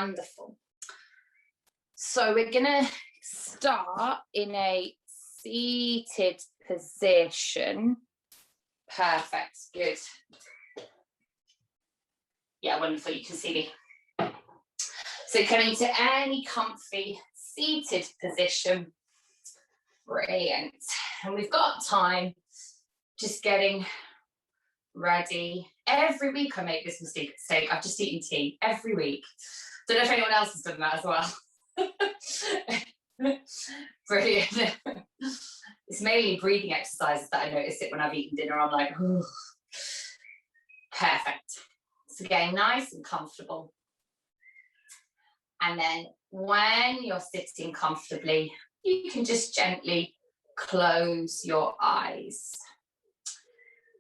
Wonderful. So we're going to start in a seated position. Perfect. Good. Yeah, wonderful. You can see me. So coming to any comfy seated position. Brilliant. And we've got time, just getting ready. Every week I make this mistake. I've just eaten tea every week. Don't know if anyone else has done that as well. Brilliant. It's mainly breathing exercises that I notice it when I've eaten dinner. I'm like, ooh. Perfect. So getting nice and comfortable. And then when you're sitting comfortably, you can just gently close your eyes.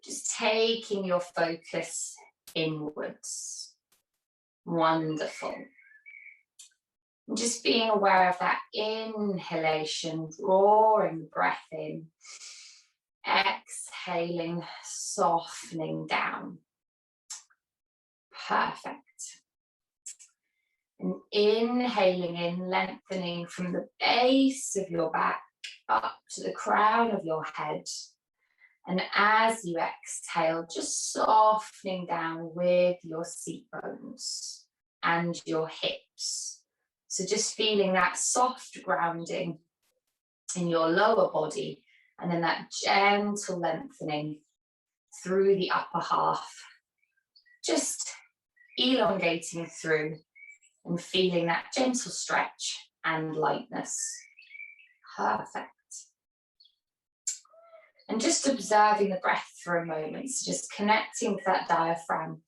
Just taking your focus inwards. Wonderful. And just being aware of that inhalation, drawing the breath in. Exhaling, softening down. Perfect. And inhaling in, lengthening from the base of your back up to the crown of your head. And as you exhale, just softening down with your seat bones and your hips. So just feeling that soft grounding in your lower body, and then that gentle lengthening through the upper half. Just elongating through and feeling that gentle stretch and lightness. Perfect. And just observing the breath for a moment, so just connecting with that diaphragm,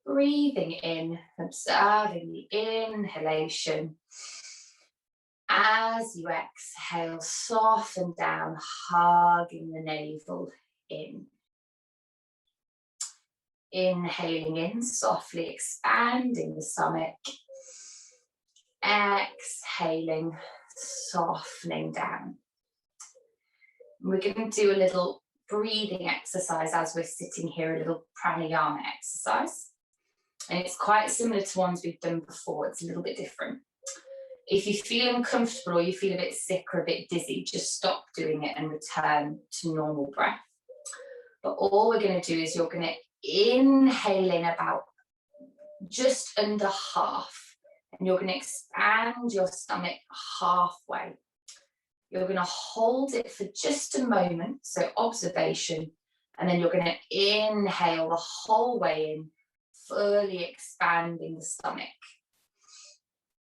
breathing in, observing the inhalation. As you exhale, soften down, hugging the navel in. Inhaling in, softly expanding the stomach. Exhaling, softening down. We're going to do a little breathing exercise as we're sitting here, a little pranayama exercise. And it's quite similar to ones we've done before. It's a little bit different. If you feel uncomfortable or you feel a bit sick or a bit dizzy, just stop doing it and return to normal breath. But all we're going to do is you're going to inhale in about just under half. And you're going to expand your stomach halfway. You're going to hold it for just a moment, so observation, and then you're going to inhale the whole way in, fully expanding the stomach.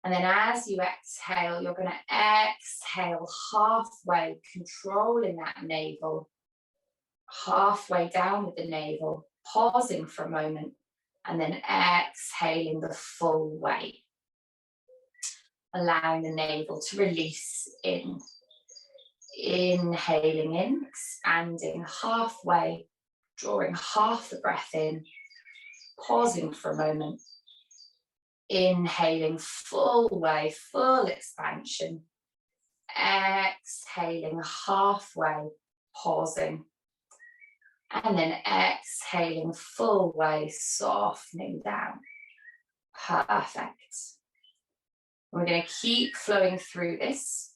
And then as you exhale, you're going to exhale halfway, controlling that navel, halfway down with the navel, pausing for a moment, and then exhaling the full way. Allowing the navel to release in. Inhaling in, expanding halfway, drawing half the breath in, pausing for a moment. Inhaling full way, full expansion. Exhaling halfway, pausing. And then exhaling full way, softening down. Perfect. We're going to keep flowing through this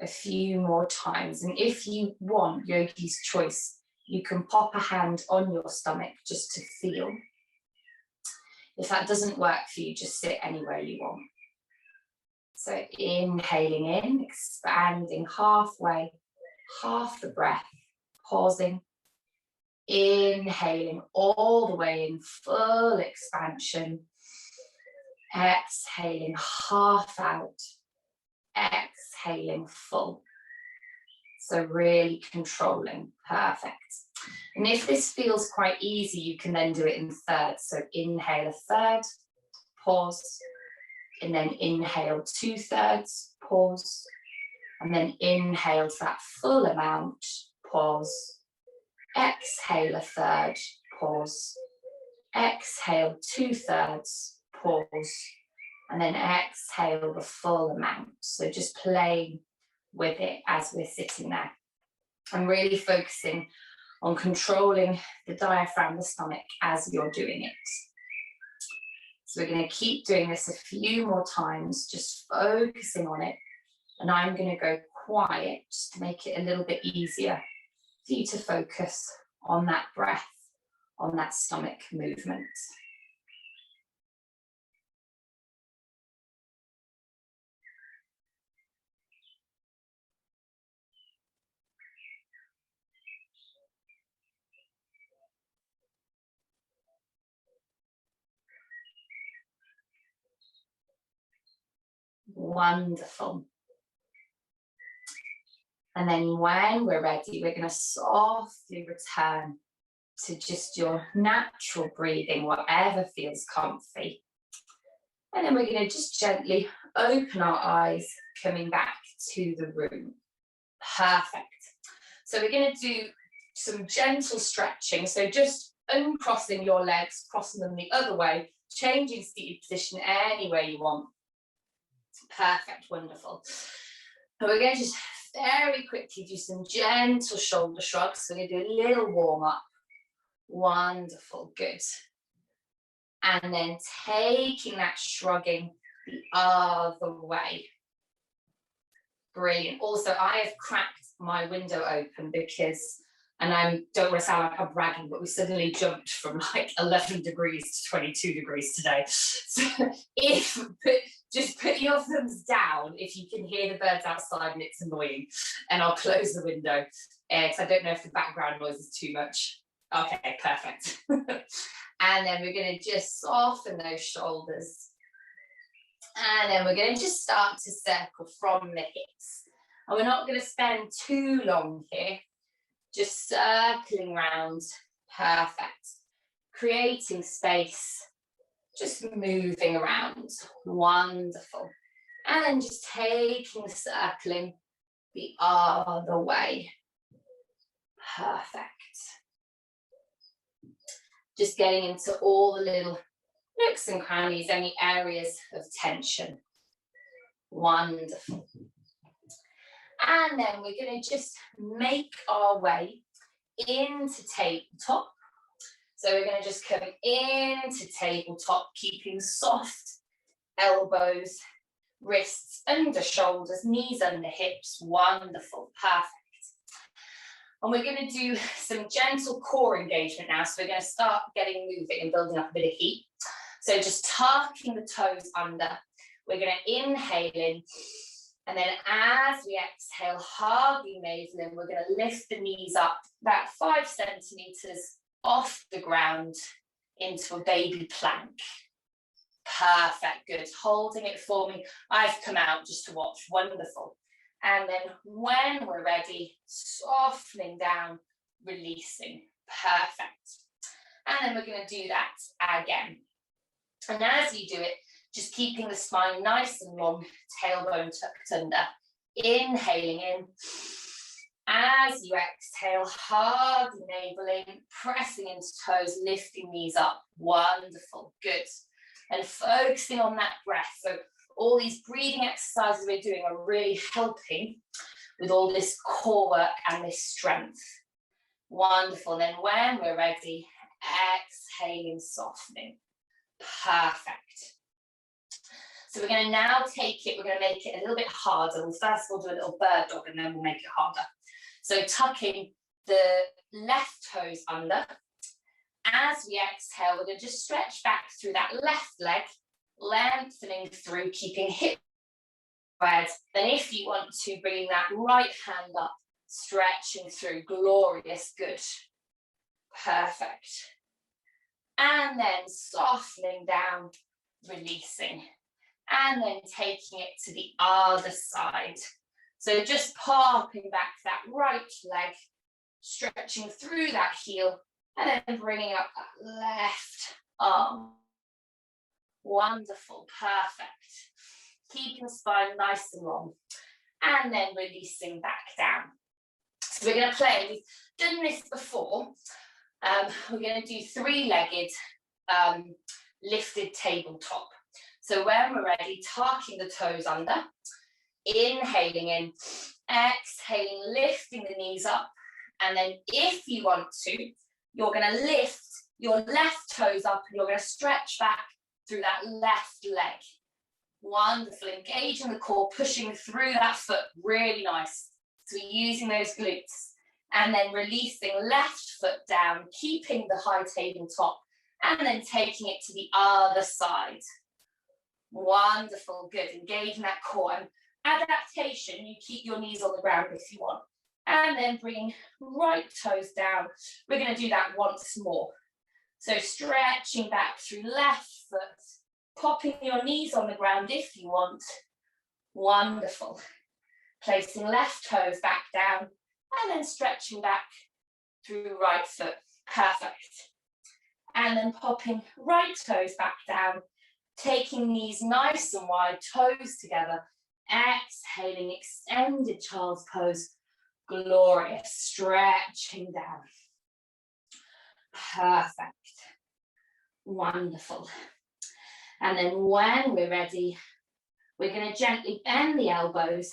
a few more times. And if you want, yogi's choice, you can pop a hand on your stomach just to feel. If that doesn't work for you, just sit anywhere you want. So inhaling in, expanding halfway, half the breath, pausing. Inhaling all the way in, full expansion. Exhaling half out. Exhaling full. So really controlling. Perfect. And if this feels quite easy, you can then do it in thirds. So inhale a third, pause, and then inhale 2/3, pause, and then inhale to that full amount, pause, exhale a third, pause, exhale 2/3, pause, and then exhale the full amount. So just playing with it as we're sitting there. I'm really focusing on controlling the diaphragm, the stomach, as you're doing it. So we're going to keep doing this a few more times, just focusing on it. And I'm going to go quiet just to make it a little bit easier for you to focus on that breath, on that stomach movement. Wonderful. And then when we're ready, we're going to softly return to just your natural breathing, whatever feels comfy. And then we're going to just gently open our eyes, coming back to the room. Perfect. So we're going to do some gentle stretching. So just uncrossing your legs, crossing them the other way, changing seated position any way you want. Perfect, wonderful. And we're going to just very quickly do some gentle shoulder shrugs. So we're going to do a little warm up. Wonderful, good. And then taking that shrugging the other way. Brilliant. Also, I have cracked my window open because, and I don't want to sound like I'm bragging, but we suddenly jumped from like 11 degrees to 22 degrees today. So just put your thumbs down if you can hear the birds outside and it's annoying, and I'll close the window because I don't know if the background noise is too much. Okay, perfect. And then we're going to just soften those shoulders. And then we're going to just start to circle from the hips. And we're not going to spend too long here, just circling around. Perfect. Creating space, just moving around. Wonderful. And then just taking the circling the other way. Perfect. Just getting into all the little nooks and crannies, any areas of tension. Wonderful. And then we're going to just make our way into tabletop. So we're going to just come into tabletop, keeping soft elbows, wrists under shoulders, knees under hips. Wonderful, perfect. And we're going to do some gentle core engagement now. So we're going to start getting moving and building up a bit of heat. So just tucking the toes under. We're going to inhale in. And then as we exhale, hardly navel in, we're going to lift the knees up about 5 centimeters off the ground into a baby plank. Perfect, good. Holding it for me. I've come out just to watch. Wonderful. And then when we're ready, softening down, releasing. Perfect. And then we're going to do that again. And as you do it, just keeping the spine nice and long, tailbone tucked under. Inhaling in. As you exhale, hardly navel in, pressing into toes, lifting knees up. Wonderful, good. And focusing on that breath. So all these breathing exercises we're doing are really helping with all this core work and this strength. Wonderful. And then when we're ready, exhaling, softening. Perfect. So we're going to now take it, we're going to make it a little bit harder. We'll first of all do a little bird dog and then we'll make it harder. So tucking the left toes under. As we exhale, we're going to just stretch back through that left leg, lengthening through, keeping hip squared. Then if you want to, bring that right hand up, stretching through, glorious, good. Perfect. And then softening down, releasing. And then taking it to the other side. So just popping back that right leg, stretching through that heel, and then bringing up that left arm. Wonderful, perfect. Keeping the spine nice and long. And then releasing back down. So we're going to play, we've done this before. We're going to do 3-legged lifted tabletop. So when we're ready, tucking the toes under, inhaling in, exhaling, lifting the knees up. And then if you want to, you're going to lift your left toes up and you're going to stretch back through that left leg. Wonderful, engaging the core, pushing through that foot, really nice. So we're using those glutes. And then releasing left foot down, keeping the high tabletop, and then taking it to the other side. Wonderful, good, engaging that core. And adaptation, you keep your knees on the ground if you want. And then bring right toes down. We're going to do that once more. So stretching back through left foot, popping your knees on the ground if you want. Wonderful. Placing left toes back down and then stretching back through right foot. Perfect. And then popping right toes back down, taking knees nice and wide, toes together. Exhaling, extended child's pose. Glorious, stretching down. Perfect. Wonderful. And then when we're ready, we're going to gently bend the elbows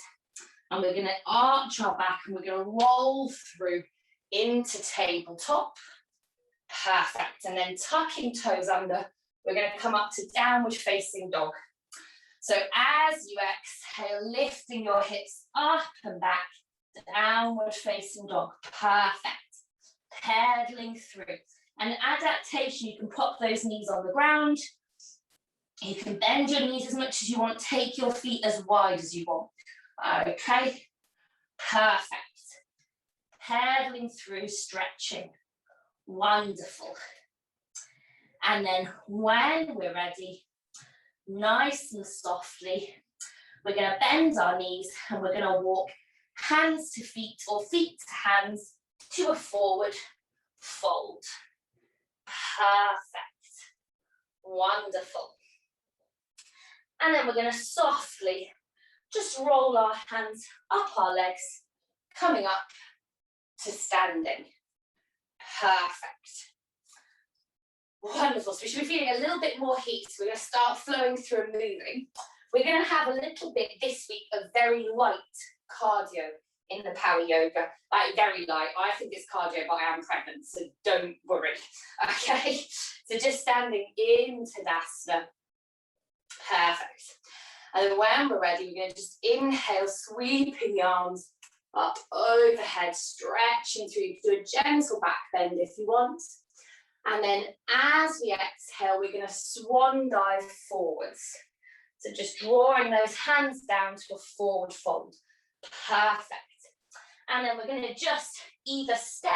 and we're going to arch our back and we're going to roll through into tabletop. Perfect. And then tucking toes under, we're going to come up to downward facing dog. So as you exhale, lifting your hips up and back, downward facing dog. Perfect. Pedaling through. And adaptation, you can pop those knees on the ground. You can bend your knees as much as you want. Take your feet as wide as you want. Okay. Perfect. Pedaling through, stretching. Wonderful. And then when we're ready, nice and softly, we're going to bend our knees and we're going to walk hands to feet or feet to hands to a forward fold. Perfect. Wonderful. And then we're going to softly just roll our hands up our legs, coming up to standing. Perfect. Wonderful. So we should be feeling a little bit more heat. So we're going to start flowing through and moving. We're going to have a little bit this week of very light cardio in the power yoga. Like very light. I think it's cardio, but I am pregnant, so don't worry. Okay. So just standing in Tadasana. Perfect. And when we're ready, we're going to just inhale, sweeping the arms up overhead, stretching through. You can do a gentle back bend if you want. And then as we exhale, we're going to swan dive forwards. So just drawing those hands down to a forward fold. Perfect. And then we're going to just either step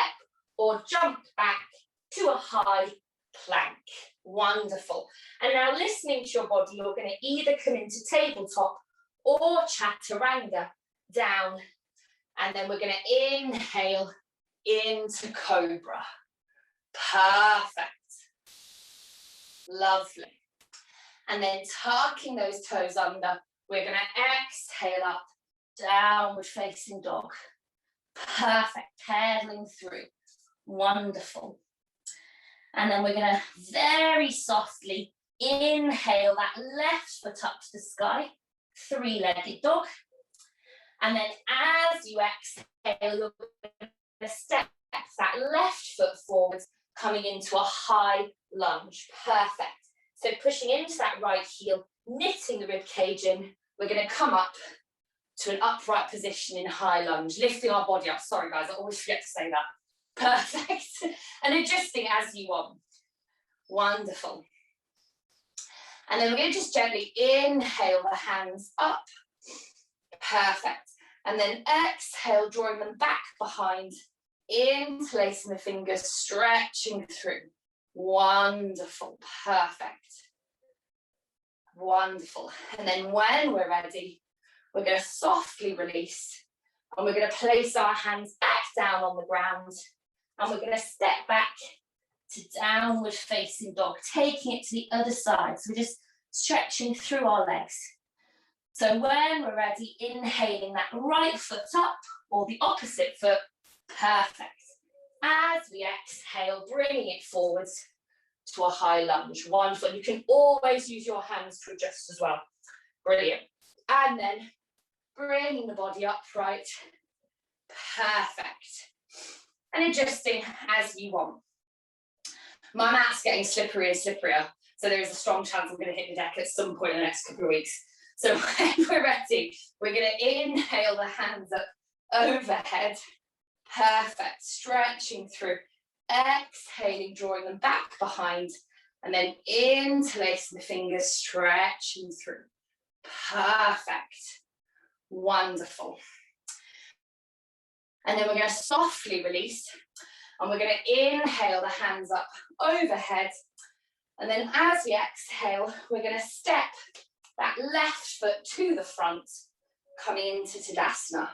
or jump back to a high plank. Wonderful. And now listening to your body, you're going to either come into tabletop or chaturanga down. And then we're going to inhale into cobra. Perfect. Lovely. And then tucking those toes under, we're going to exhale up, downward facing dog. Perfect. Pedaling through. Wonderful. And then we're going to very softly inhale that left foot up to the sky, three-legged dog. And then as you exhale, you're going to step that left foot forward, coming into a high lunge. Perfect. So pushing into that right heel, knitting the rib cage in, we're going to come up to an upright position in high lunge, lifting our body up. Sorry guys, I always forget to say that. Perfect. And adjusting as you want. Wonderful. And then we're going to just gently inhale the hands up. Perfect. And then exhale, drawing them back behind, interlacing the fingers, stretching through. Wonderful. Perfect. Wonderful. And then when we're ready, we're going to softly release and we're going to place our hands back down on the ground and we're going to step back to downward facing dog, taking it to the other side. So we're just stretching through our legs. So when we're ready, inhaling that right foot up or the opposite foot. Perfect. As we exhale, bringing it forwards to a high lunge. Wonderful. You can always use your hands to adjust as well. Brilliant. And then bringing the body upright. Perfect. And adjusting as you want. My mat's getting slipperier and slipperier. So there is a strong chance I'm going to hit the deck at some point in the next couple of weeks. So when we're ready, we're going to inhale the hands up overhead. Perfect. Stretching through. Exhaling, drawing them back behind. And then interlacing the fingers, stretching through. Perfect. Wonderful. And then we're going to softly release. And we're going to inhale the hands up overhead. And then as we exhale, we're going to step that left foot to the front, coming into Tadasana.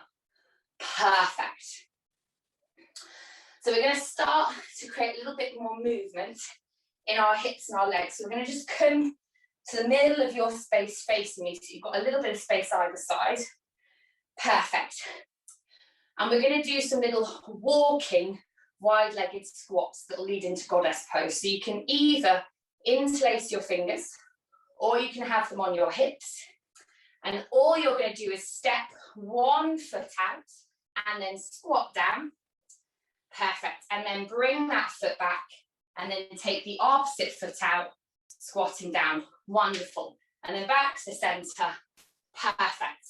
Perfect. So we're going to start to create a little bit more movement in our hips and our legs. So we're going to just come to the middle of your space facing me, so you've got a little bit of space either side. Perfect. And we're going to do some little walking, wide-legged squats that will lead into goddess pose. So you can either interlace your fingers, or you can have them on your hips. And all you're going to do is step one foot out and then squat down. Perfect. And then bring that foot back and then take the opposite foot out, squatting down. Wonderful. And then back to the center. Perfect.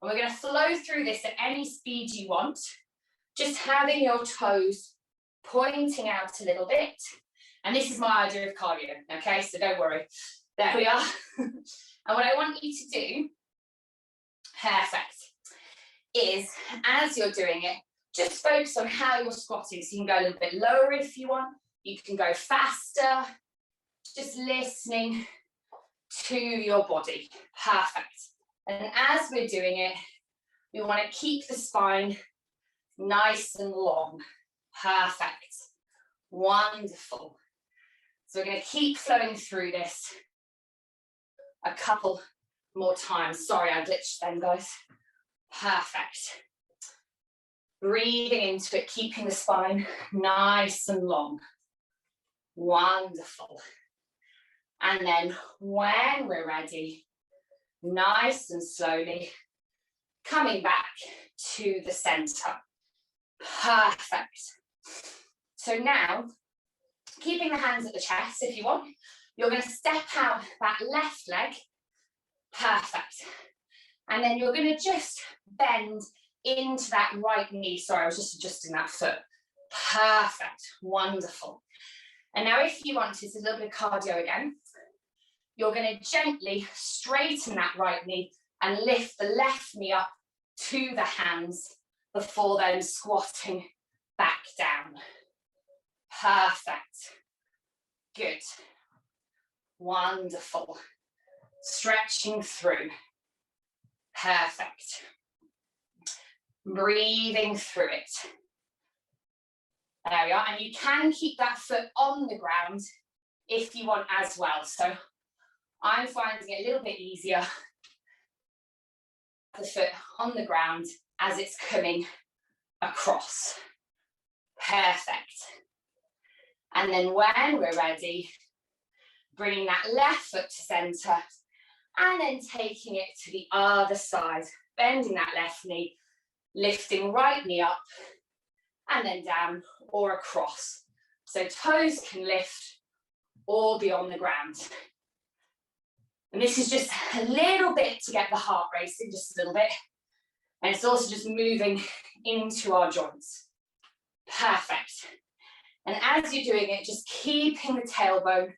And we're going to flow through this at any speed you want, just having your toes pointing out a little bit. And this is my idea of cardio, okay? So don't worry. There we are. And what I want you to do, perfect, is as you're doing it, just focus on how you're squatting. So you can go a little bit lower if you want. You can go faster. Just listening to your body. Perfect. And as we're doing it, we want to keep the spine nice and long. Perfect. Wonderful. So we're going to keep flowing through this a couple more times. Sorry, I glitched then, guys. Perfect. Breathing into it, keeping the spine nice and long. Wonderful. And then when we're ready, nice and slowly, coming back to the center. Perfect. So now, keeping the hands at the chest if you want, you're going to step out that left leg. Perfect. And then you're going to just bend into that right knee. Sorry, I was just adjusting that foot. Perfect. Wonderful. And now if you want to, it's a little bit of cardio again. You're going to gently straighten that right knee and lift the left knee up to the hands before then squatting back down. Perfect. Good. Wonderful. Stretching through. Perfect. Breathing through it. There we are. And you can keep that foot on the ground if you want as well. So I'm finding it a little bit easier. The foot on the ground as it's coming across. Perfect. And then when we're ready, bringing that left foot to center and then taking it to the other side, bending that left knee, lifting right knee up and then down or across. So toes can lift or be on the ground. And this is just a little bit to get the heart racing, just a little bit. And it's also just moving into our joints. Perfect. And as you're doing it, just keeping the tailbone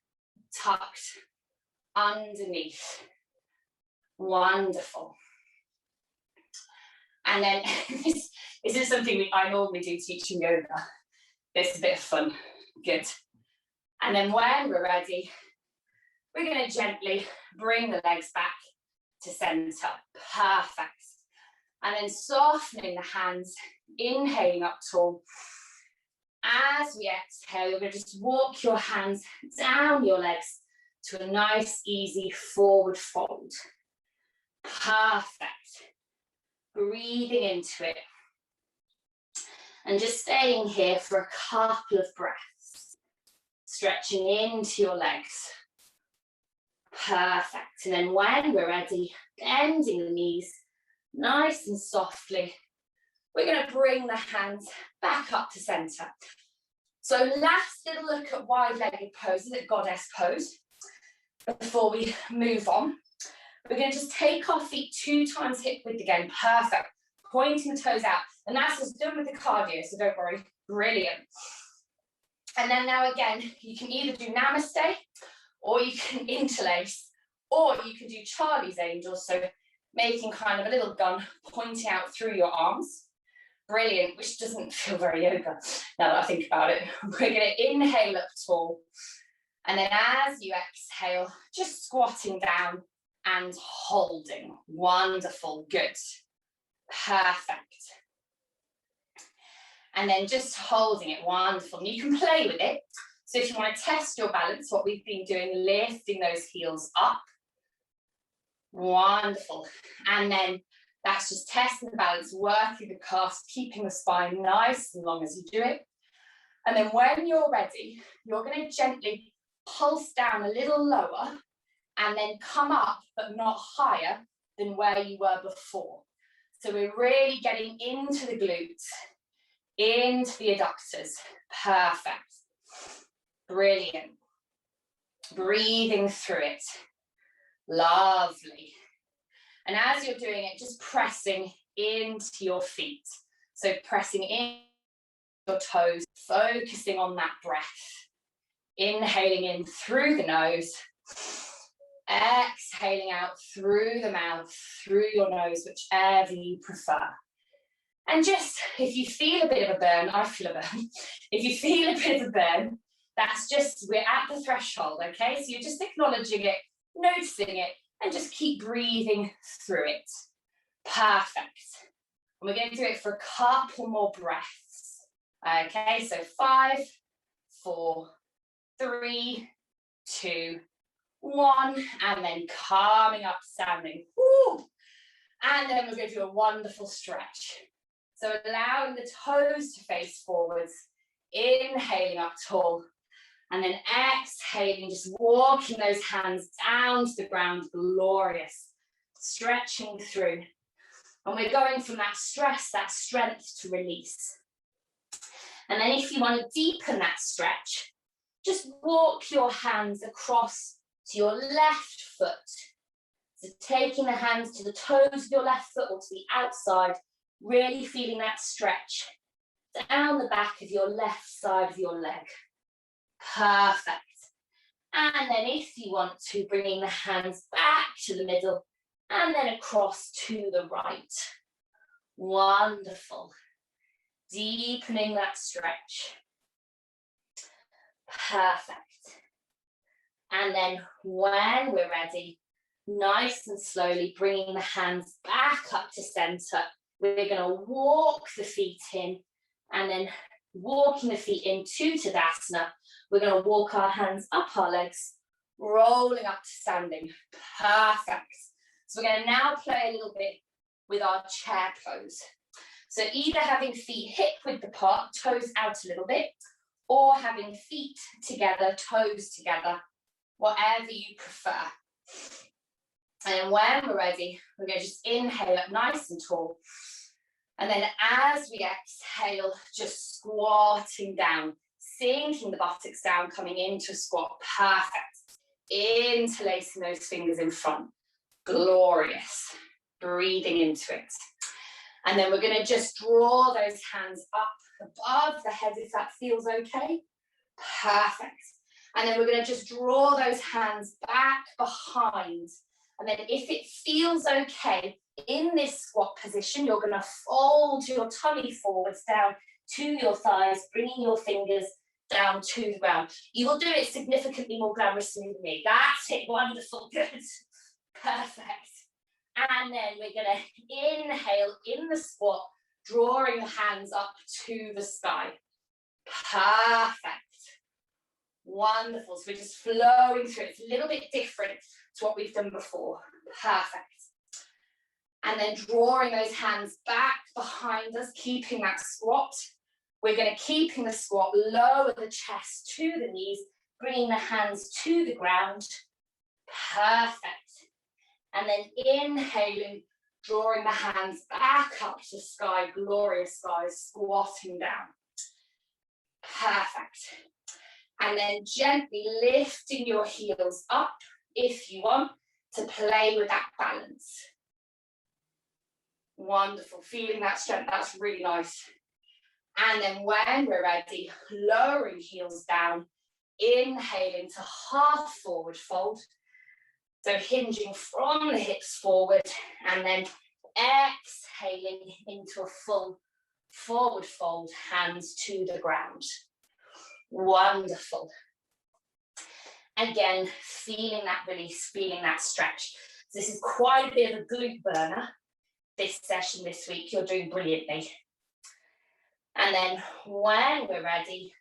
tucked underneath. Wonderful. And then this is something I normally do teaching yoga. It's a bit of fun. Good. And then when we're ready, we're going to gently bring the legs back to center. Perfect. And then softening the hands, inhaling up tall. As we exhale, you're going to just walk your hands down your legs to a nice, easy forward fold. Perfect. Breathing into it. And just staying here for a couple of breaths. Stretching into your legs. Perfect. And then when we're ready, bending the knees nice and softly. We're going to bring the hands back up to center. So last little look at wide-legged poses, at goddess pose. before we move on. We're going to just take our feet 2 times hip width again. Perfect. Pointing the toes out. And that's just done with the cardio, so don't worry. Brilliant. And then now again, you can either do namaste, or you can interlace, or you can do Charlie's Angels, so making kind of a little gun pointing out through your arms. Brilliant, which doesn't feel very yoga now that I think about it. We're going to inhale up tall. And then as you exhale, just squatting down and holding. Wonderful, good. Perfect. And then just holding it, wonderful. And you can play with it. So if you want to test your balance, what we've been doing, lifting those heels up. Wonderful. And then that's just testing the balance, working the calves, keeping the spine nice and long as you do it. And then when you're ready, you're going to gently pulse down a little lower and then come up, but not higher than where you were before. So we're really getting into the glutes, into the adductors. Perfect. Brilliant. Breathing through it. Lovely. And as you're doing it, just pressing into your feet. So pressing in your toes, focusing on that breath. Inhaling in through the nose. Exhaling out through the mouth, through your nose, whichever you prefer. And just, if you feel a bit of a burn, I feel a burn. If you feel a bit of a burn, that's just, we're at the threshold, okay? So you're just acknowledging it, noticing it, and just keep breathing through it. Perfect. And we're going to do it for a couple more breaths. Okay, so 5, 4, 3, 2, 1, and then calming up, standing. Woo! And then we're going to do a wonderful stretch. So allowing the toes to face forwards, inhaling up tall, and then exhaling, just walking those hands down to the ground, glorious. Stretching through. And we're going from that stress, that strength to release. And then if you want to deepen that stretch, just walk your hands across to your left foot. So taking the hands to the toes of your left foot or to the outside, really feeling that stretch down the back of your left side of your leg. Perfect. And then if you want to, bringing the hands back to the middle and then across to the right. Wonderful. Deepening that stretch. Perfect. And then when we're ready, nice and slowly bringing the hands back up to center. We're going to walk the feet in and then walking the feet into Tadasana. We're going to walk our hands up our legs, rolling up to standing. Perfect. So we're going to now play a little bit with our chair pose. So either having feet hip width apart, toes out a little bit, or having feet together, toes together, whatever you prefer. And when we're ready, we're going to just inhale up nice and tall. And then as we exhale, just squatting down, sinking the buttocks down, coming into a squat. Perfect. Interlacing those fingers in front. Glorious. Breathing into it. And then we're going to just draw those hands up above the head if that feels okay. Perfect. And then we're going to just draw those hands back behind. And then if it feels okay, in this squat position, you're going to fold your tummy forwards down to your thighs, bringing your fingers down to the ground. You will do it significantly more glamorously than me. That's it, wonderful, good. Perfect. And then we're going to inhale in the squat, drawing the hands up to the sky. Perfect. Wonderful. So we're just flowing through. It's a little bit different to what we've done before. Perfect. And then drawing those hands back behind us, keeping that squat. We're going to keep in the squat, lower the chest to the knees, bringing the hands to the ground. Perfect. And then inhaling, drawing the hands back up to sky, glorious skies, squatting down. Perfect. And then gently lifting your heels up if you want to play with that balance. Wonderful, feeling that strength, that's really nice. And then when we're ready, lowering heels down, inhaling to half forward fold. So hinging from the hips forward, and then exhaling into a full forward fold, hands to the ground. Wonderful. Again, feeling that release, feeling that stretch. So this is quite a bit of a glute burner, this session this week. You're doing brilliantly. And then when we're ready,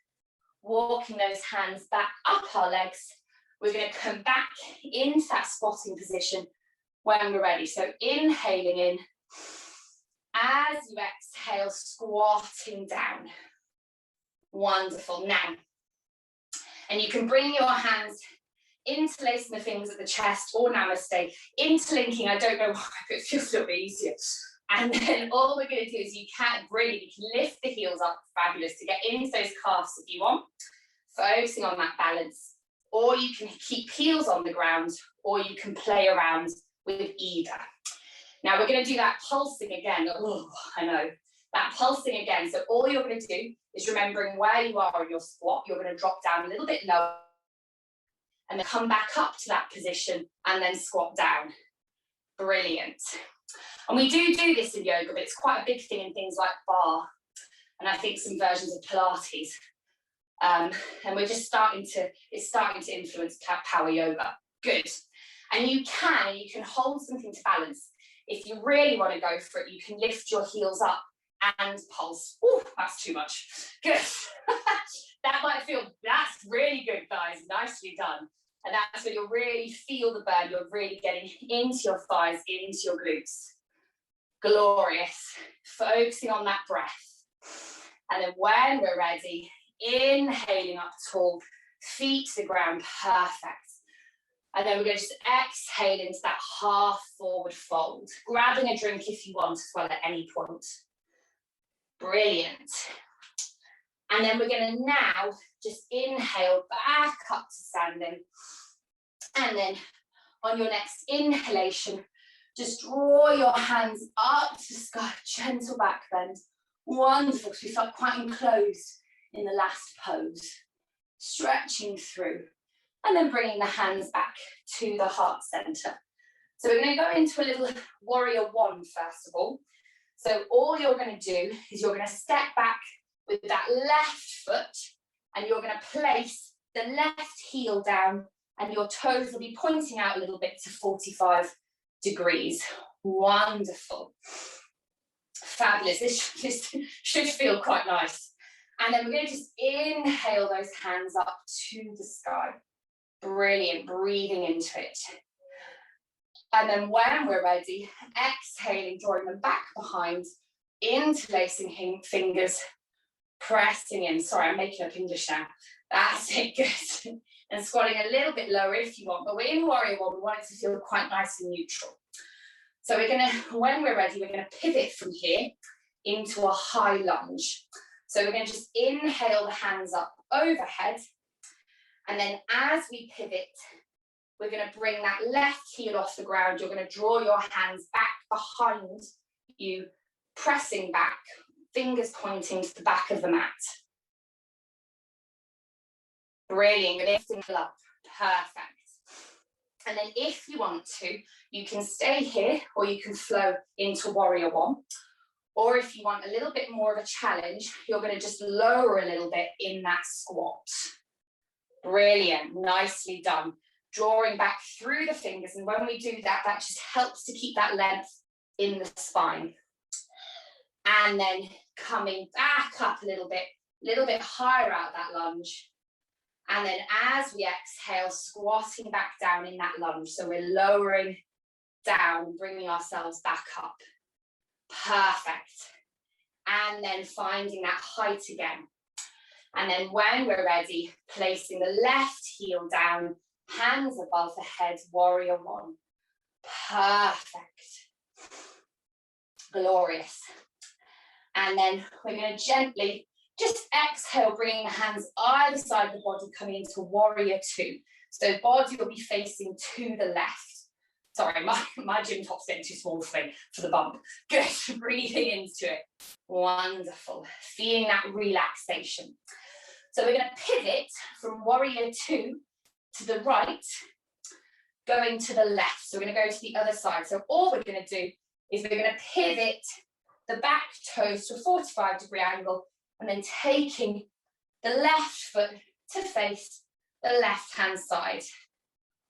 walking those hands back up our legs, we're going to come back into that squatting position when we're ready. So inhaling in, as you exhale, squatting down. Wonderful. Now, and you can bring your hands interlacing the fingers at the chest or namaste, interlinking, I don't know why, but it feels a little bit easier. And then all we're going to do is you can lift the heels up, fabulous, to get into those calves if you want, focusing on that balance. Or you can keep heels on the ground, or you can play around with either. Now we're going to do that pulsing again. Oh, I know. That pulsing again. So all you're going to do is remembering where you are in your squat. You're going to drop down a little bit lower and then come back up to that position and then squat down. Brilliant. And we do this in yoga, but it's quite a big thing in things like bar, and I think some versions of Pilates. And we're just it's starting to influence power yoga. Good. And you can hold something to balance. If you really want to go for it, you can lift your heels up and pulse. Ooh, that's too much. Good. That's really good, guys. Nicely done. And that's when you'll really feel the burn. You're really getting into your thighs, into your glutes. Glorious. Focusing on that breath. And then when we're ready, inhaling up tall, feet to the ground, perfect. And then we're going to just exhale into that half forward fold, grabbing a drink if you want as well at any point. Brilliant. And then we're going to now just inhale back up to standing. And then on your next inhalation, just draw your hands up to the sky, gentle back bend. Wonderful, because we felt quite enclosed in the last pose. Stretching through. And then bringing the hands back to the heart center. So we're going to go into a little warrior one first of all. So all you're going to do is you're going to step back with that left foot, and you're going to place the left heel down, and your toes will be pointing out a little bit to 45 degrees. Wonderful. Fabulous. This should feel quite nice. And then we're going to just inhale those hands up to the sky. Brilliant, breathing into it. And then when we're ready, exhaling, drawing them back behind, interlacing fingers, pressing in. Sorry, I'm making up English now. That's it, good. And squatting a little bit lower if you want, but we're in warrior one, we want it to feel quite nice and neutral. So we're gonna, when we're ready, we're gonna pivot from here into a high lunge. So we're gonna just inhale the hands up overhead. And then as we pivot, we're going to bring that left heel off the ground. You're going to draw your hands back behind you, pressing back, fingers pointing to the back of the mat. Brilliant, lifting it up, perfect. And then if you want to, you can stay here or you can flow into warrior one. Or if you want a little bit more of a challenge, you're going to just lower a little bit in that squat. Brilliant, nicely done. Drawing back through the fingers, and when we do that, that just helps to keep that length in the spine. And then coming back up a little bit higher out that lunge. And then as we exhale, squatting back down in that lunge. So we're lowering down, bringing ourselves back up. Perfect. And then finding that height again. And then when we're ready, placing the left heel down, hands above the head, warrior one. Perfect. Glorious. And then we're going to gently just exhale, bringing the hands either side of the body, coming into warrior two. So body will be facing to the left. Sorry, my gym top's getting too small for me, for the bump. Good, breathing into it. Wonderful, feeling that relaxation. So we're going to pivot from warrior 2 to the right, going to the left. So we're going to go to the other side. So all we're going to do is we're going to pivot the back toes to a 45-degree angle, and then taking the left foot to face the left-hand side.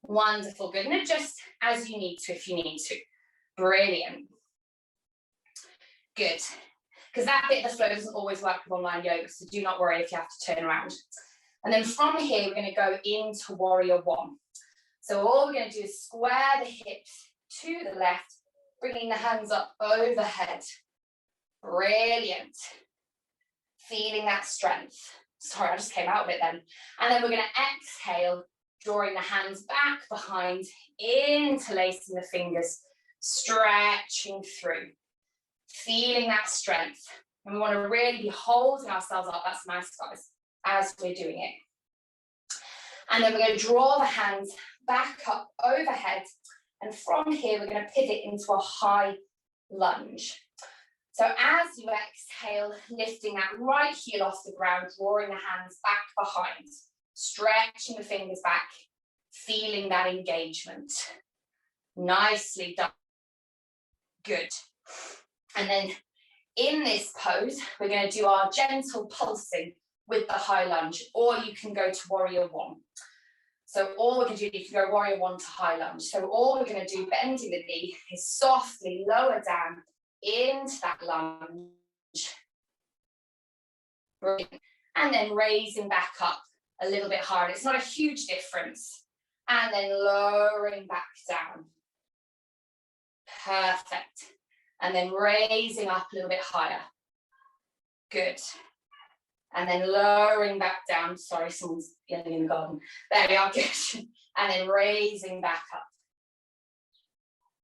Wonderful, good. And adjust as you need to if you need to. Brilliant. Good. Because that bit of the flow doesn't always work with online yoga, so do not worry if you have to turn around. And then from here, we're going to go into warrior 1. So all we're going to do is square the hips to the left, bringing the hands up overhead. Brilliant. Feeling that strength. Sorry, I just came out of it then. And then we're going to exhale, drawing the hands back behind, interlacing the fingers, stretching through. Feeling that strength. And we want to really be holding ourselves up. That's nice, guys, as we're doing it. And then we're going to draw the hands back up overhead. And from here, we're going to pivot into a high lunge. So as you exhale, lifting that right heel off the ground, drawing the hands back behind, stretching the fingers back, feeling that engagement. Nicely done. Good. And then in this pose, we're going to do our gentle pulsing with the high lunge, or you can go to warrior 1. So all we're going to do, you can go warrior 1 to high lunge. So all we're going to do, bending the knee, is softly lower down into that lunge. Brilliant. And then raising back up a little bit harder. It's not a huge difference. And then lowering back down. Perfect. And then raising up a little bit higher. Good. And then lowering back down. Sorry, someone's yelling in the garden. There we are, good. And then raising back up.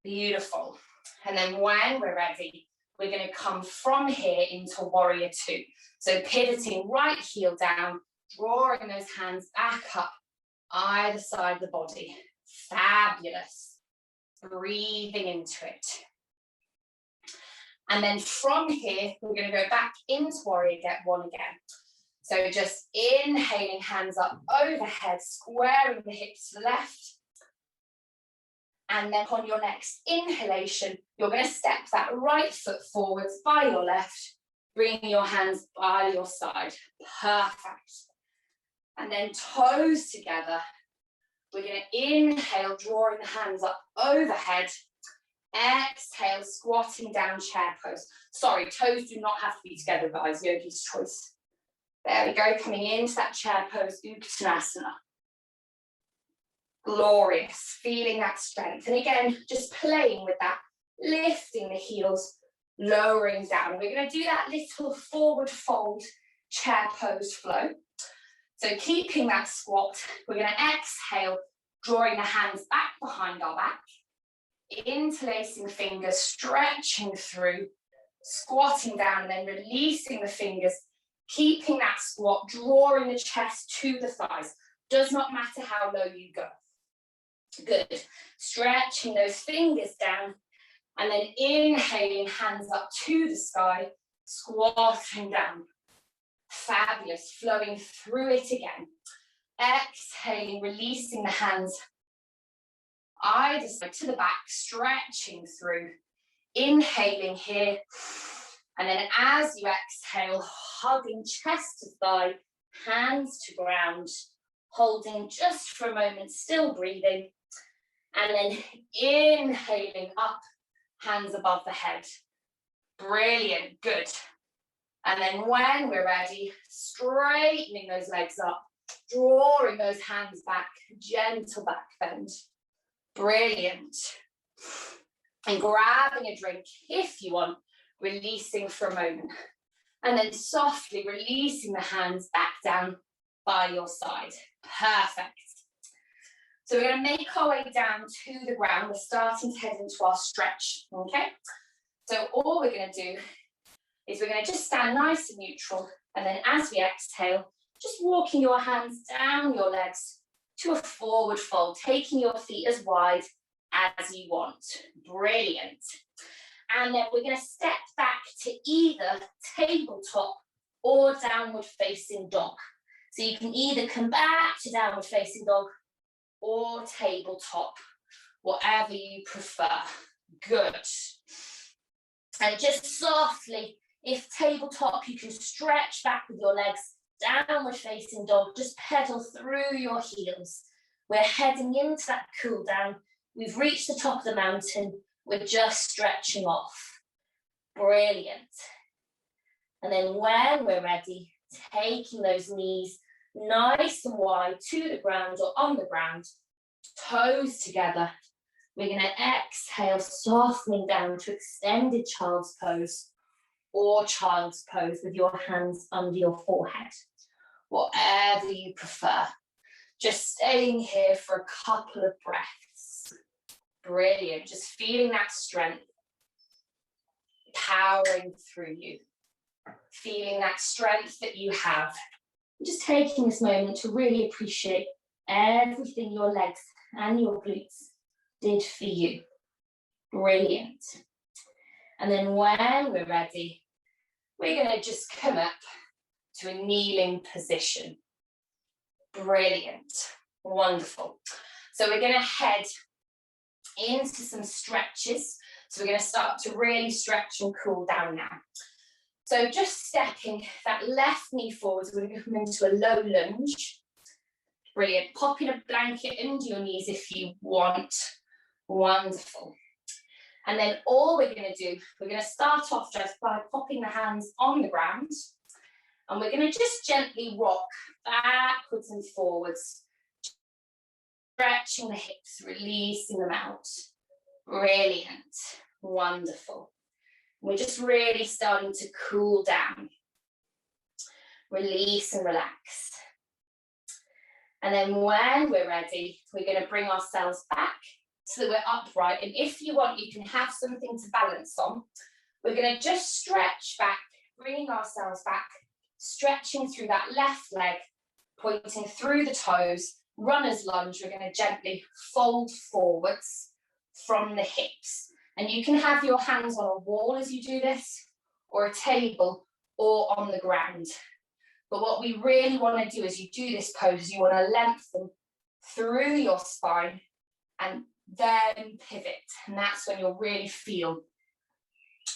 Beautiful. And then when we're ready, we're going to come from here into warrior 2. So pivoting right heel down, drawing those hands back up, either side of the body. Fabulous. Breathing into it. And then from here, we're going to go back into warrior 1 again. So just inhaling, hands up overhead, squaring the hips to the left. And then on your next inhalation, you're going to step that right foot forwards by your left, bringing your hands by your side. Perfect. And then toes together. We're going to inhale, drawing the hands up overhead. Exhale, squatting down, chair pose. Sorry, toes do not have to be together, guys. Yogi's choice. There we go, coming into that chair pose, Uttanasana. Glorious, feeling that strength. And again, just playing with that, lifting the heels, lowering down. We're going to do that little forward fold chair pose flow. So keeping that squat, we're going to exhale, drawing the hands back behind our back, interlacing the fingers, stretching through, squatting down, and then releasing the fingers, keeping that squat, drawing the chest to the thighs. Does not matter how low you go. Good. Stretching those fingers down, and then inhaling, hands up to the sky, squatting down. Fabulous. Flowing through it again. Exhaling, releasing the hands either side to the back, stretching through. Inhaling here. And then as you exhale, hugging chest to thigh, hands to ground, holding just for a moment, still breathing. And then inhaling up, hands above the head. Brilliant, good. And then when we're ready, straightening those legs up, drawing those hands back, gentle back bend. Brilliant. And grabbing a drink if you want, releasing for a moment. And then softly releasing the hands back down by your side. Perfect. So we're going to make our way down to the ground. We're starting to head into our stretch, okay? So all we're going to do is we're going to just stand nice and neutral. And then as we exhale, just walking your hands down your legs to a forward fold, taking your feet as wide as you want. Brilliant. And then we're going to step back to either tabletop or downward facing dog. So you can either come back to downward facing dog or tabletop, whatever you prefer. Good. And just softly, if tabletop, you can stretch back with your legs. Downward facing dog, just pedal through your heels. We're heading into that cool down. We've reached the top of the mountain. We're just stretching off. Brilliant. And then when we're ready, taking those knees nice and wide to the ground or on the ground, toes together. We're going to exhale, softening down to extended child's pose or child's pose with your hands under your forehead, whatever you prefer. Just staying here for a couple of breaths. Brilliant. Just feeling that strength powering through you. Feeling that strength that you have. Just taking this moment to really appreciate everything your legs and your glutes did for you. Brilliant. And then when we're ready, we're going to just come up to a kneeling position. Brilliant. Wonderful. So we're going to head into some stretches. So we're going to start to really stretch and cool down now. So just stepping that left knee forwards, we're going to come into a low lunge. Brilliant. Popping a blanket under your knees if you want. Wonderful. And then all we're going to do, we're going to start off just by popping the hands on the ground. And we're going to just gently rock backwards and forwards. Stretching the hips, releasing them out. Brilliant. Wonderful. We're just really starting to cool down. Release and relax. And then when we're ready, we're going to bring ourselves back so that we're upright. And if you want, you can have something to balance on. We're going to just stretch back, bringing ourselves back, stretching through that left leg, pointing through the toes. Runner's lunge, we're going to gently fold forwards from the hips. And you can have your hands on a wall as you do this, or a table, or on the ground. But what we really want to do as you do this pose, you want to lengthen through your spine and then pivot. And that's when you'll really feel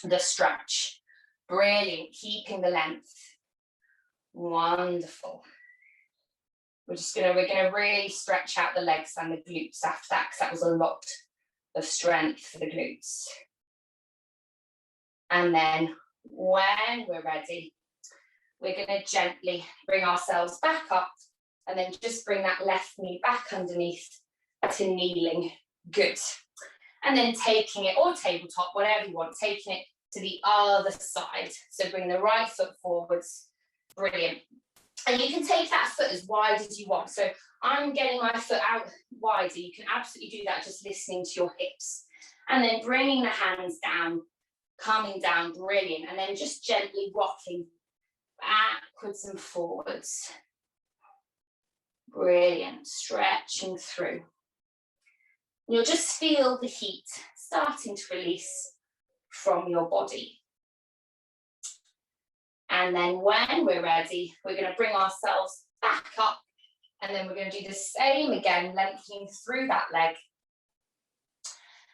the stretch. Brilliant, keeping the length. Wonderful. We're going to really stretch out the legs and the glutes after that, because that was a lot of strength for the glutes. And then when we're ready, we're going to gently bring ourselves back up and then just bring that left knee back underneath to kneeling. Good. And then taking it, or tabletop, whatever you want, taking it to the other side. So bring the right foot forwards. Brilliant. And you can take that foot as wide as you want. So I'm getting my foot out wider. You can absolutely do that just listening to your hips. And then bringing the hands down, coming down, brilliant. And then just gently rocking backwards and forwards. Brilliant, stretching through. You'll just feel the heat starting to release from your body. And then when we're ready, we're going to bring ourselves back up, and then we're going to do the same again, lengthening through that leg,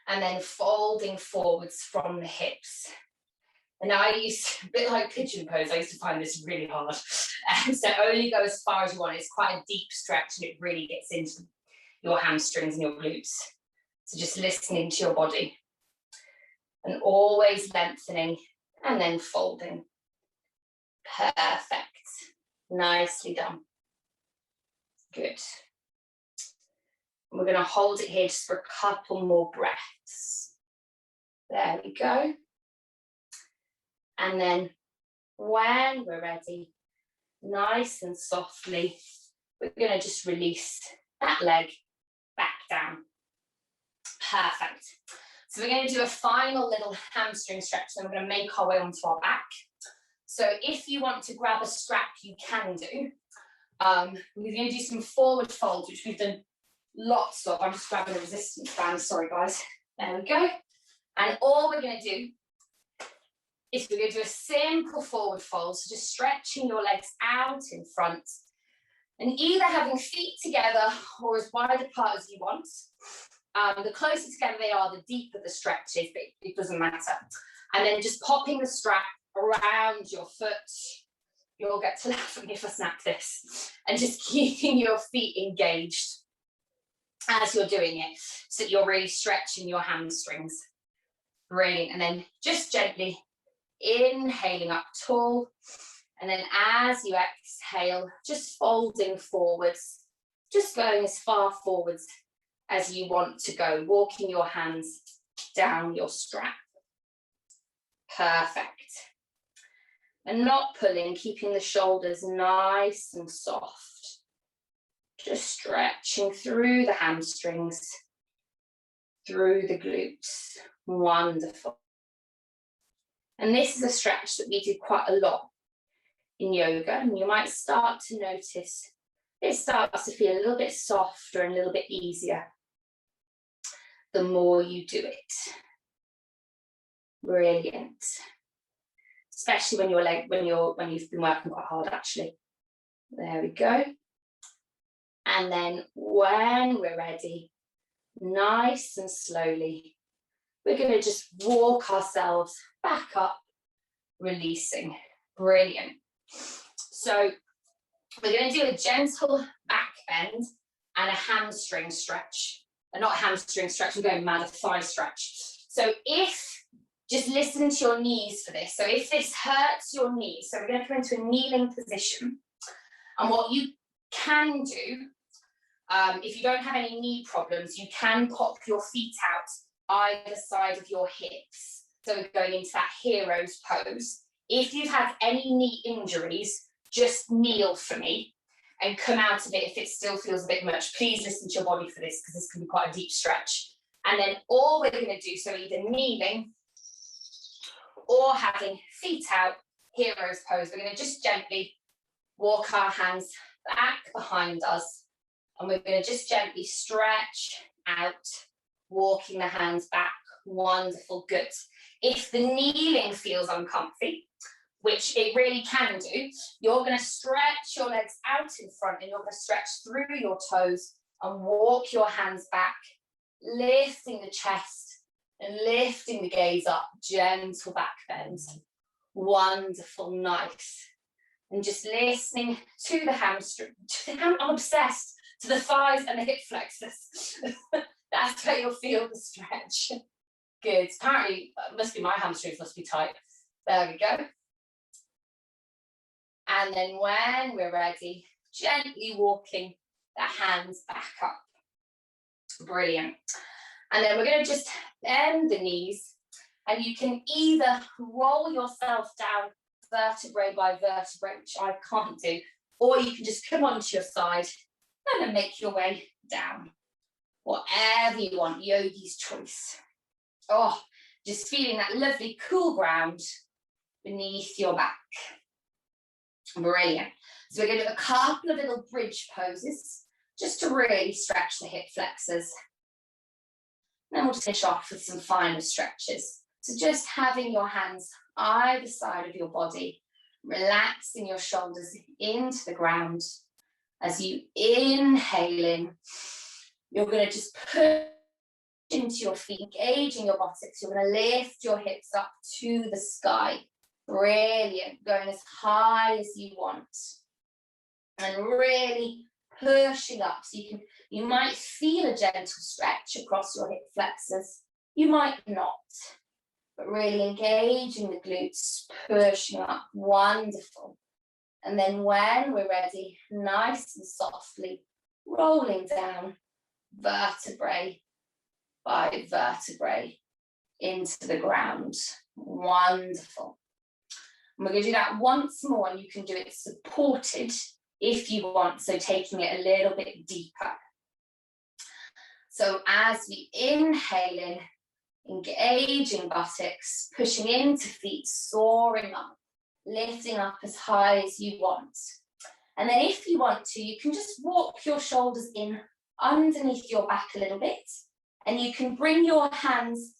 and then folding forwards from the hips. And I used, a bit like pigeon pose, I used to find this really hard. So only go as far as you want. It's quite a deep stretch, and it really gets into your hamstrings and your glutes. So just listening to your body. And always lengthening and then folding. Perfect. Nicely done. Good. We're going to hold it here just for a couple more breaths. There we go. And then when we're ready, nice and softly, we're going to just release that leg back down. Perfect. So we're going to do a final little hamstring stretch, and we're going to make our way onto our back. So if you want to grab a strap, you can do. We're going to do some forward folds, which we've done lots of. I'm just grabbing a resistance band, sorry guys. There we go. And all we're going to do is we're going to do a simple forward fold, so just stretching your legs out in front and either having feet together or as wide apart as you want. The closer together they are, the deeper the stretch is, but it doesn't matter. And then just popping the strap around your foot. You'll get to laugh at me if I snap this. And just keeping your feet engaged as you're doing it, so that you're really stretching your hamstrings. Brilliant. And then just gently inhaling up tall. And then as you exhale, just folding forwards, just going as far forwards as you want to go, walking your hands down your strap. Perfect. And not pulling, keeping the shoulders nice and soft. Just stretching through the hamstrings, through the glutes. Wonderful. And this is a stretch that we do quite a lot in yoga, and you might start to notice it starts to feel a little bit softer and a little bit easier the more you do it. Brilliant. Especially when you've been working quite hard, actually. There we go. And then when we're ready, nice and slowly, we're going to just walk ourselves back up, releasing. Brilliant. So we're going to do a gentle back bend and a hamstring stretch. Not a hamstring stretch, I'm going mad, a thigh stretch. So just listen to your knees for this. So if this hurts your knees, so we're going to come into a kneeling position. And what you can do, if you don't have any knee problems, you can pop your feet out either side of your hips. So we're going into that hero's pose. If you've had any knee injuries, just kneel for me and come out of it if it still feels a bit much. Please listen to your body for this, because this can be quite a deep stretch. And then all we're going to do, so either kneeling or having feet out, hero's pose. We're going to just gently walk our hands back behind us, and we're going to just gently stretch out, walking the hands back. Wonderful, good. If the kneeling feels uncomfy, which it really can do, you're going to stretch your legs out in front, and you're going to stretch through your toes and walk your hands back, lifting the chest and lifting the gaze up, gentle back bend. Wonderful, nice. And just listening to the hamstring, I'm obsessed, to the thighs and the hip flexors. That's where you'll feel the stretch. Good. Apparently, it must be my hamstrings must be tight. There we go. And then when we're ready, gently walking the hands back up. Brilliant. And then we're going to just bend the knees, and you can either roll yourself down vertebrae by vertebrae, which I can't do, or you can just come onto your side and then make your way down. Whatever you want, yogi's choice. Oh, just feeling that lovely cool ground beneath your back. Brilliant. So we're going to do a couple of little bridge poses just to really stretch the hip flexors. Then we'll finish off with some final stretches. So just having your hands either side of your body, relaxing your shoulders into the ground. As you inhale in, you're going to just push into your feet, engaging your buttocks. You're going to lift your hips up to the sky. Brilliant. Going as high as you want. And really pushing up. So you might feel a gentle stretch across your hip flexors. You might not. But really engaging the glutes, pushing up. Wonderful. And then when we're ready, nice and softly, rolling down vertebrae by vertebrae into the ground. Wonderful. And we're going to do that once more, and you can do it supported if you want, so taking it a little bit deeper. So as we inhale in, engaging buttocks, pushing into feet, soaring up, lifting up as high as you want. And then if you want to, you can just walk your shoulders in underneath your back a little bit, and you can bring your hands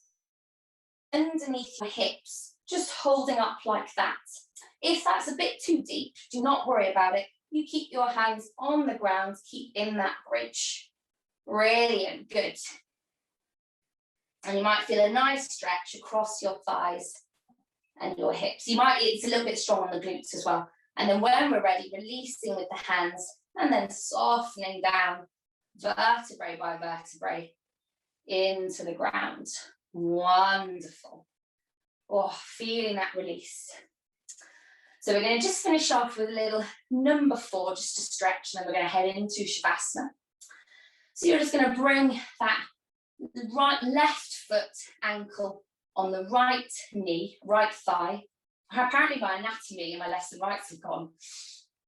underneath your hips, just holding up like that. If that's a bit too deep, do not worry about it. You keep your hands on the ground, keep in that bridge. Brilliant, good. And you might feel a nice stretch across your thighs and your hips. It's a little bit strong on the glutes as well. And then when we're ready, releasing with the hands and then softening down vertebrae by vertebrae into the ground. Wonderful. Oh, feeling that release. So we're going to just finish off with a little number 4, just to stretch, and then we're going to head into Shabasana. So you're just going to bring that left foot ankle on the right knee, right thigh. Apparently my anatomy and my left and rights have gone.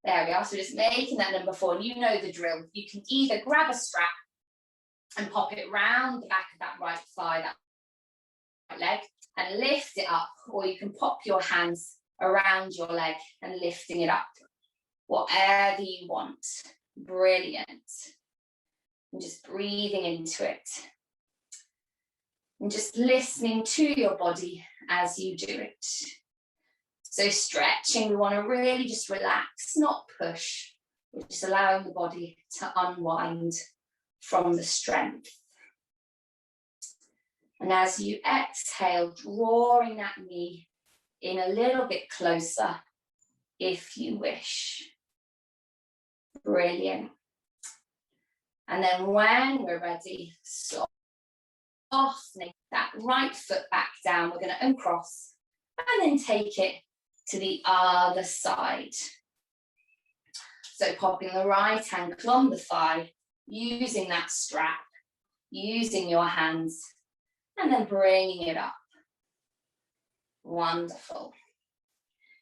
There we are. So just making that number 4, and you know the drill. You can either grab a strap and pop it round the back of that right thigh, that right leg, and lift it up, or you can pop your hands around your leg and lifting it up, whatever you want. Brilliant. And just breathing into it. And just listening to your body as you do it. So stretching, we want to really just relax, not push. We're just allowing the body to unwind from the strength. And as you exhale, drawing that knee in a little bit closer, if you wish. Brilliant. And then when we're ready, softening that right foot back down. We're going to uncross and then take it to the other side. So popping the right ankle on the thigh, using that strap, using your hands, and then bringing it up. Wonderful.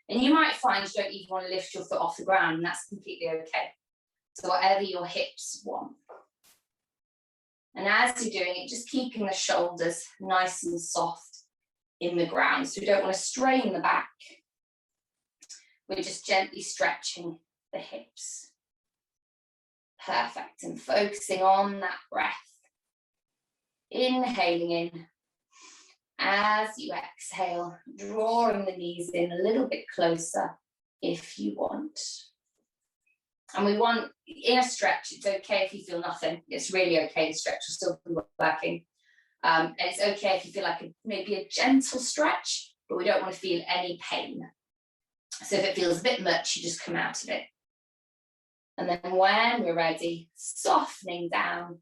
And you might find you don't even want to lift your foot off the ground, and that's completely okay. So whatever your hips want. And as you're doing it, just keeping the shoulders nice and soft in the ground. So we don't want to strain the back. We're just gently stretching the hips. Perfect. And focusing on that breath. Inhaling in. As you exhale, drawing the knees in a little bit closer if you want. And we want, in a stretch, it's okay if you feel nothing. It's really okay. The stretch will still be working. And it's okay if you feel like maybe a gentle stretch, but we don't want to feel any pain. So if it feels a bit much, you just come out of it. And then when we're ready, softening down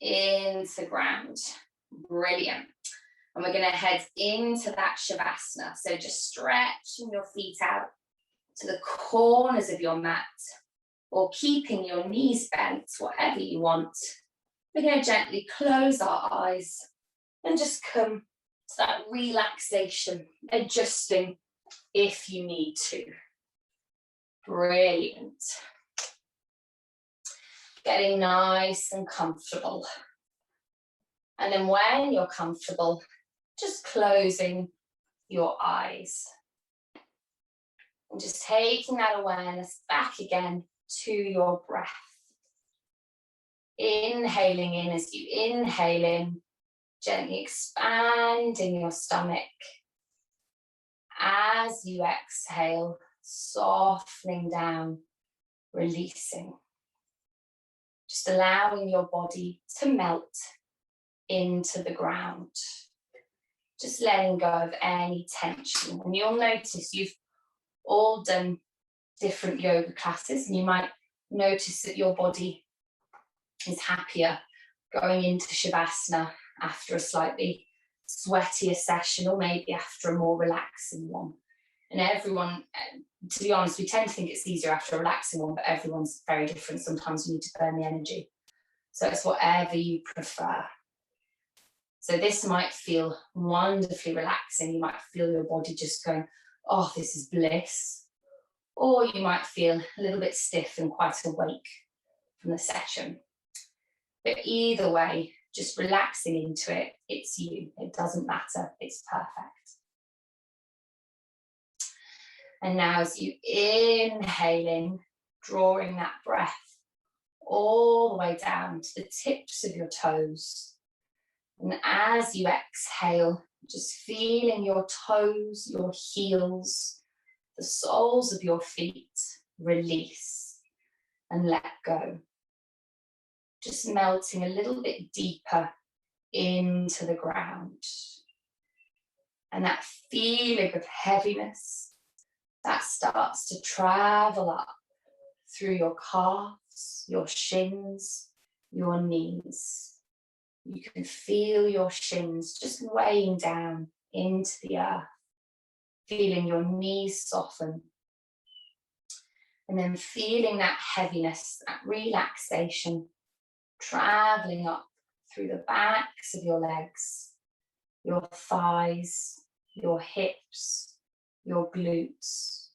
into the ground. Brilliant. And we're going to head into that Shabasana. So just stretching your feet out to the corners of your mat, or keeping your knees bent, whatever you want. We're going to gently close our eyes and just come to that relaxation, adjusting if you need to. Brilliant. Getting nice and comfortable. And then when you're comfortable, just closing your eyes. And just taking that awareness back again to your breath. Inhaling in as you inhale in, gently expanding your stomach. As you exhale, softening down, releasing. Just allowing your body to melt into the ground. Just letting go of any tension. And you'll notice you've all done different yoga classes, and you might notice that your body is happier going into Shavasana after a slightly sweatier session, or maybe after a more relaxing one. And everyone, to be honest, we tend to think it's easier after a relaxing one, but everyone's very different. Sometimes you need to burn the energy. So it's whatever you prefer. So this might feel wonderfully relaxing. You might feel your body just going, oh, this is bliss. Or you might feel a little bit stiff and quite awake from the session. But either way, just relaxing into it, it's you. It doesn't matter. It's perfect. And now as you inhale in, drawing that breath all the way down to the tips of your toes. And as you exhale, just feeling your toes, your heels, the soles of your feet release and let go. Just melting a little bit deeper into the ground. And that feeling of heaviness, that starts to travel up through your calves, your shins, your knees. You can feel your shins just weighing down into the earth, feeling your knees soften. And then feeling that heaviness, that relaxation, traveling up through the backs of your legs, your thighs, your hips, your glutes.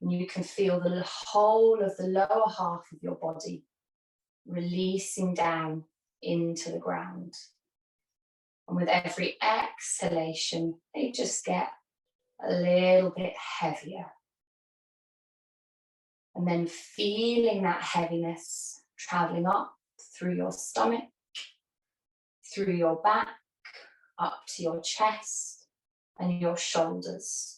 And you can feel the whole of the lower half of your body releasing down into the ground. And with every exhalation, they just get a little bit heavier. And then feeling that heaviness traveling up through your stomach, through your back, up to your chest and your shoulders.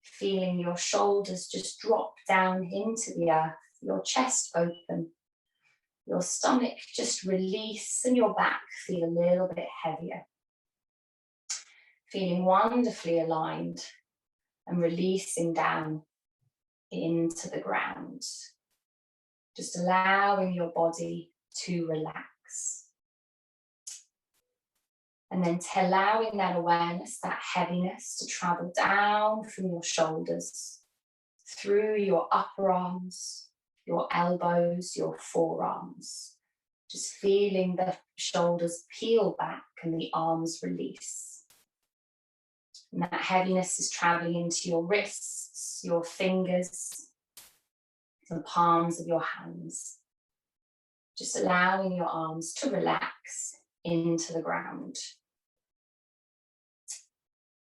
Feeling your shoulders just drop down into the earth, your chest open, your stomach just release, and your back feel a little bit heavier. Feeling wonderfully aligned and releasing down into the ground. Just allowing your body to relax. And then allowing that awareness, that heaviness to travel down from your shoulders, through your upper arms, your elbows, your forearms. Just feeling the shoulders peel back and the arms release. And that heaviness is traveling into your wrists, your fingers, the palms of your hands. Just allowing your arms to relax into the ground.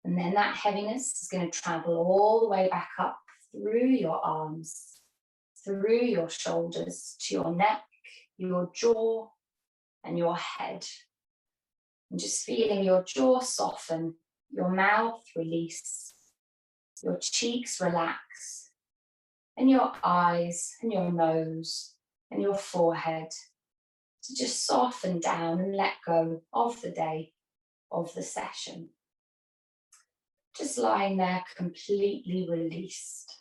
And then that heaviness is going to travel all the way back up through your arms, through your shoulders, to your neck, your jaw, and your head. And just feeling your jaw soften, your mouth release, your cheeks relax, and your eyes and your nose and your forehead to just soften down and let go of the day, of the session. Just lying there completely released.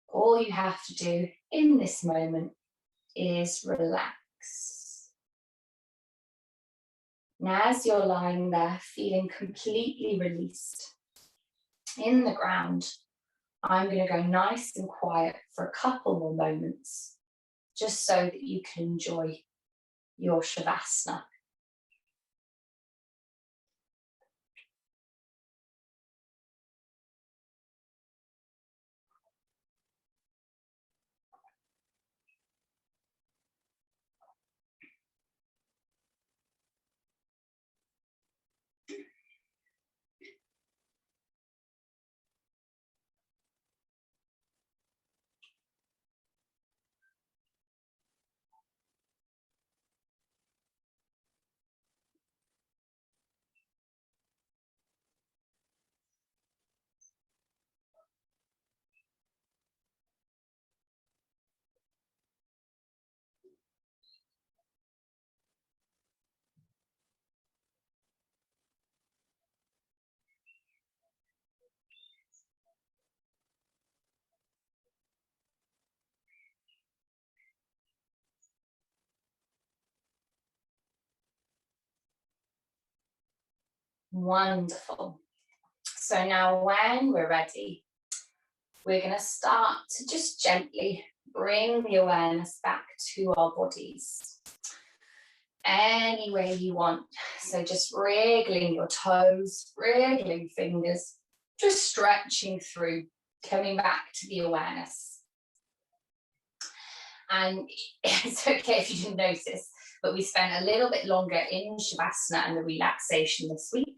All you have to do in this moment is relax. Now, as you're lying there feeling completely released in the ground, I'm going to go nice and quiet for a couple more moments, just so that you can enjoy your Shabasana. Wonderful. So now when we're ready, we're going to start to just gently bring the awareness back to our bodies. Any way you want. So just wriggling your toes, wriggling fingers, just stretching through, coming back to the awareness. And it's okay if you didn't notice, but we spent a little bit longer in Shabasana and the relaxation this week.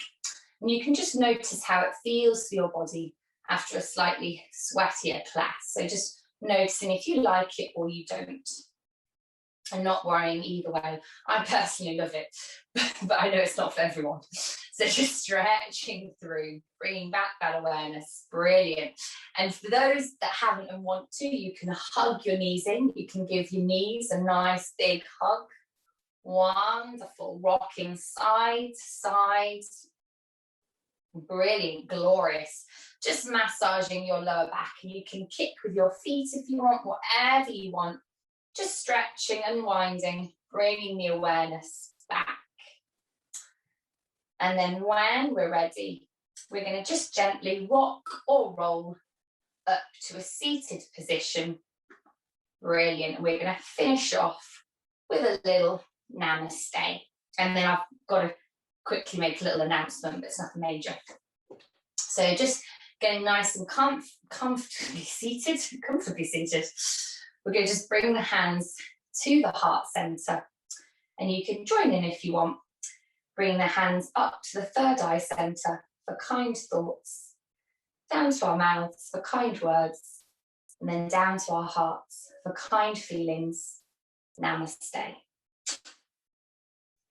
And you can just notice how it feels for your body after a slightly sweatier class. So just noticing if you like it or you don't, and not worrying either way. I personally love it, but I know it's not for everyone. So just stretching through, bringing back that awareness, brilliant. And for those that haven't and want to, you can hug your knees in. You can give your knees a nice big hug. Wonderful, rocking side to side. Brilliant, glorious. Just massaging your lower back, and you can kick with your feet if you want, whatever you want. Just stretching, unwinding, bringing the awareness back. And then when we're ready, we're going to just gently rock or roll up to a seated position. Brilliant. And we're going to finish off with a little namaste. And then I've got to quickly make a little announcement, but it's nothing major. So just getting nice and comfortably seated. We're going to just bring the hands to the heart center, and you can join in if you want. Bring the hands up to the third eye center for kind thoughts, down to our mouths for kind words, and then down to our hearts for kind feelings. Namaste.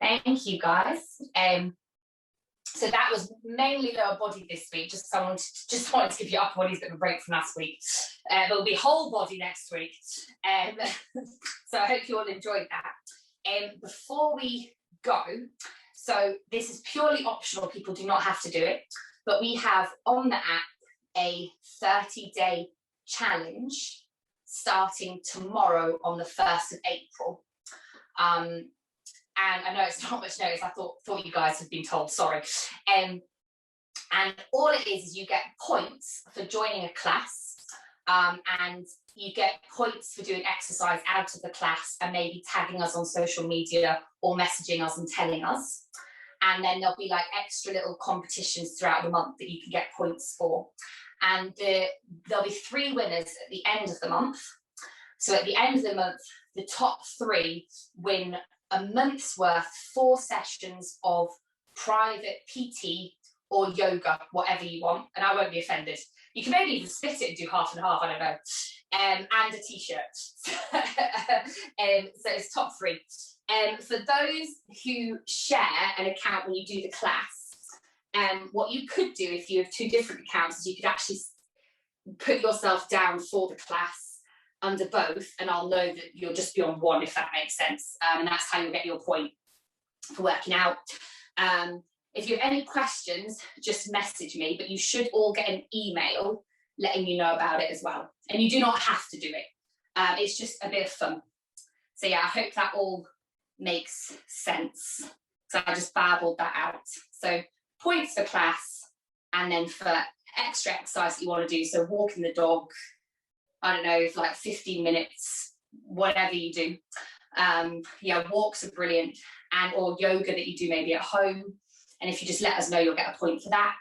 Thank you, guys. So that was mainly lower body this week. Just wanted to give you upper bodies a bit of a break from last week. There'll be whole body next week. So I hope you all enjoyed that. Before we go, so this is purely optional. People do not have to do it, but we have on the app a 30-day challenge starting tomorrow on the 1st of April. And I know it's not much notice. I thought you guys had been told, sorry. And all it is you get points for joining a class, and you get points for doing exercise out of the class and maybe tagging us on social media or messaging us and telling us. And then there'll be like extra little competitions throughout the month that you can get points for. And there'll be 3 winners at the end of the month. So at the end of the month, the top 3 win a month's worth, 4 sessions of private PT or yoga, whatever you want, and I won't be offended. You can maybe even split it and do half and half, I don't know, and a t-shirt. So it's top 3. For those who share an account when you do the class, what you could do if you have 2 different accounts is you could actually put yourself down for the class under both, and I'll know that you'll just be on one, if that makes sense. And that's how you'll get your point for working out. If you have any questions, just message me, but you should all get an email letting you know about it as well. And you do not have to do it. It's just a bit of fun. So yeah, I hope that all makes sense. So I just babbled that out. So points for class, and then for extra exercise that you want to do, so walking the dog, I don't know, for like 15 minutes, whatever you do. Yeah, walks are brilliant, and or yoga that you do maybe at home. And if you just let us know, you'll get a point for that.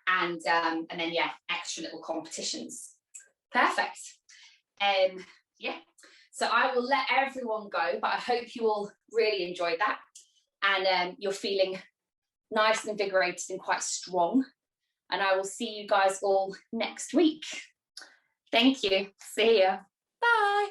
And then, yeah, extra little competitions. Perfect. Yeah, so I will let everyone go, but I hope you all really enjoyed that. And you're feeling nice and invigorated and quite strong. And I will see you guys all next week. Thank you. See ya. Bye.